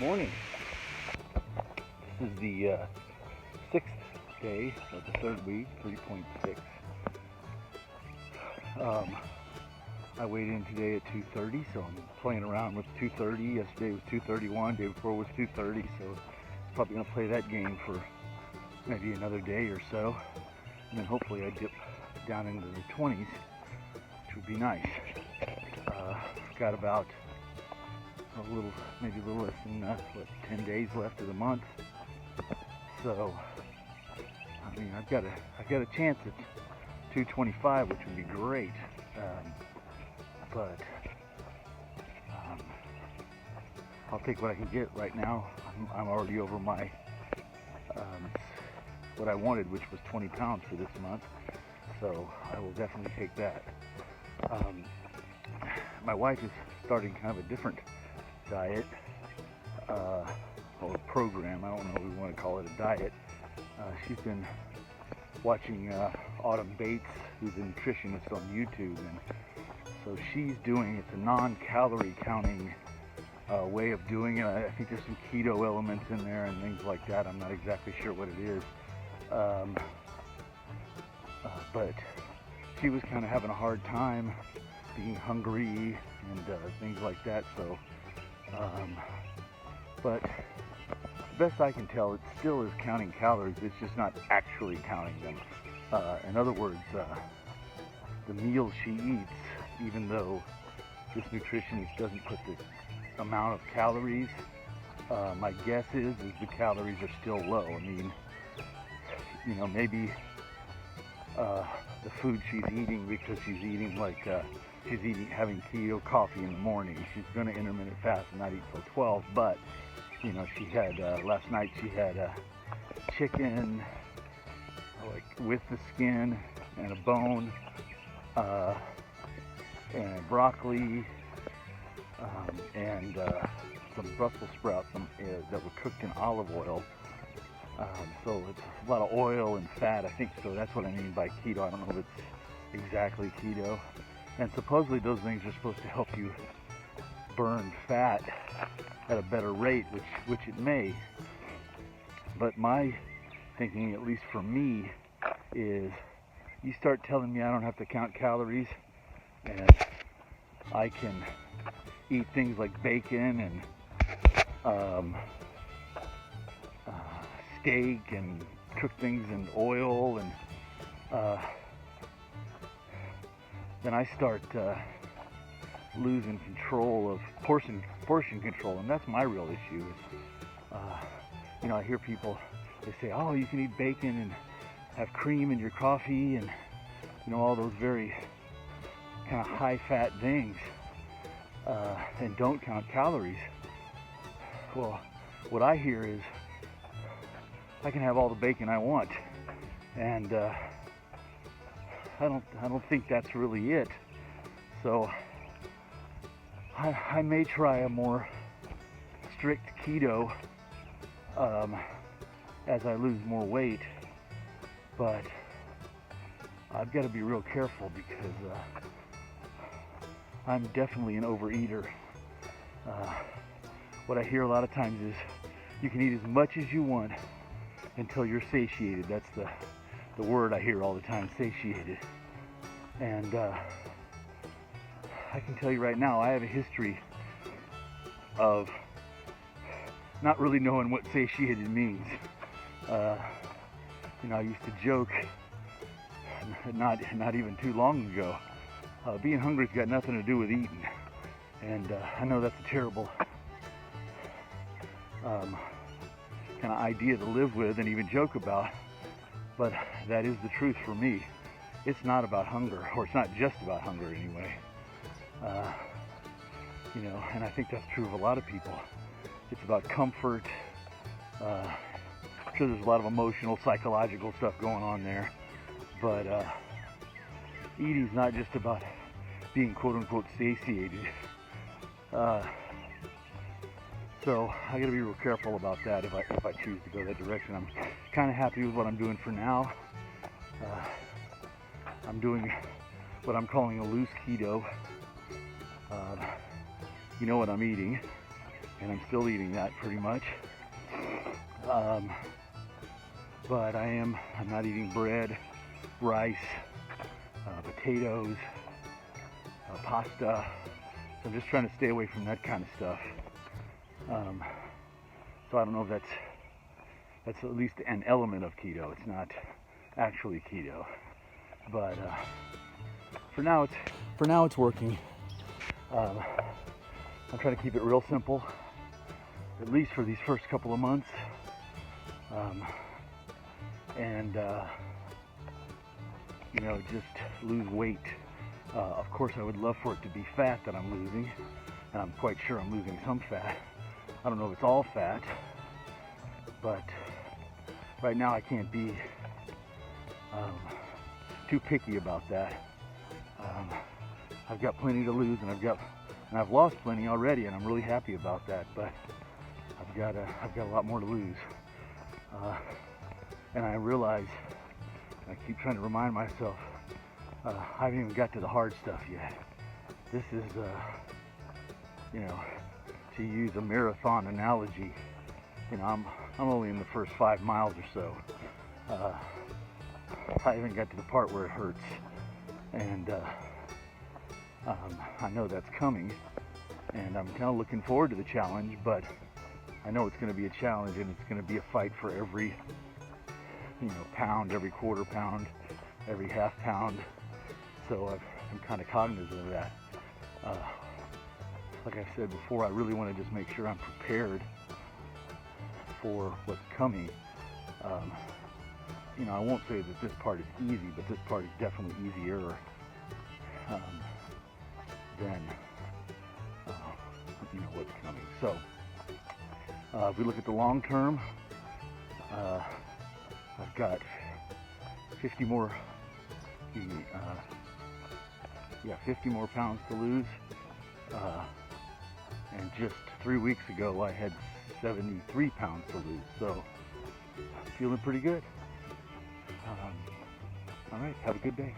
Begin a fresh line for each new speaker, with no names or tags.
morning. This is the 6th day of the 3rd week, 3.6. I weighed in today at 230, so I'm playing around with 230. Yesterday was 231, day before was 230, so probably going to play that game for maybe another day or so. And then hopefully I dip down into the 20s, which would be nice. Got about maybe a little less than 10 days left of the month. So, I mean, I've got a chance at 225, which would be great. But I'll take what I can get right now. I'm already over my what I wanted, which was 20 pounds for this month. So I will definitely take that. My wife is starting kind of a different diet, or program. I don't know if we want to call it a diet. She's been watching Autumn Bates, who's a nutritionist on YouTube, and so she's doing, it's a non-calorie counting way of doing it. I think there's some keto elements in there and things like that. I'm not exactly sure what it is. But she was kind of having a hard time being hungry and things like that. So, but the best I can tell, it still is counting calories. It's just not actually counting them. In other words, the meals she eats, even though this nutritionist doesn't put the amount of calories, my guess is the calories are still low. I mean, you know, maybe the food she's eating, because she's eating like having keto coffee in the morning. She's going to intermittent fast and not eat till 12. But you know, she had last night. She had chicken, like with the skin and a bone, and broccoli, and some Brussels sprouts that were cooked in olive oil. So it's a lot of oil and fat, I think. So that's what I mean by keto. I don't know if it's exactly keto. And supposedly those things are supposed to help you burn fat at a better rate, which it may. But my thinking, at least for me, is you start telling me I don't have to count calories and I can eat things like bacon and steak and cook things in oil, and then I start losing control of portion control, and that's my real issue. Is, you know, I hear people, they say, oh, you can eat bacon and have cream in your coffee, and you know, all those very kind of high-fat things, and don't count calories. Well, what I hear is I can have all the bacon I want, and I don't think that's really it. So I may try a more strict keto as I lose more weight, but I've got to be real careful because I'm definitely an overeater. What I hear a lot of times is you can eat as much as you want until you're satiated. That's the word I hear all the time, satiated. And I can tell you right now, I have a history of not really knowing what satiated means. You know, I used to joke, not even too long ago, being hungry's got nothing to do with eating. And I know that's a terrible kind of idea to live with and even joke about, but that is the truth for me. It's not about hunger, or it's not just about hunger anyway. You know, and I think that's true of a lot of people. It's about comfort. I'm sure there's a lot of emotional, psychological stuff going on there, but eating's not just about being quote-unquote satiated. So I got to be real careful about that if I choose to go that direction. I'm kind of happy with what I'm doing for now. I'm doing what I'm calling a loose keto. You know what I'm eating. and I'm still eating that pretty much. But I'm not eating bread, rice, potatoes, pasta. So I'm just trying to stay away from that kind of stuff. So I don't know if that's at least an element of keto. It's not actually keto, but for now it's working. I'm trying to keep it real simple, at least for these first couple of months, and just lose weight. Of course, I would love for it to be fat that I'm losing, and I'm quite sure I'm losing some fat. I don't know if it's all fat, but right now I can't be too picky about that. I've got plenty to lose, and I've lost plenty already, and I'm really happy about that. But I've got a lot more to lose, and I realize, I keep trying to remind myself, I haven't even got to the hard stuff yet. This is, to use a marathon analogy, I'm only in the first 5 miles or so. I haven't got to the part where it hurts, and I know that's coming, and I'm kind of looking forward to the challenge, but I know it's going to be a challenge, and it's going to be a fight for every pound, every quarter pound, every half pound. So I'm kind of cognizant of that. Like I said before, I really want to just make sure I'm prepared for what's coming. I won't say that this part is easy, but this part is definitely easier than what's coming. So if we look at the long term, I've got 50 more 50 more pounds to lose, and just 3 weeks ago I had 73 pounds to lose, so feeling pretty good. All right, have a good day.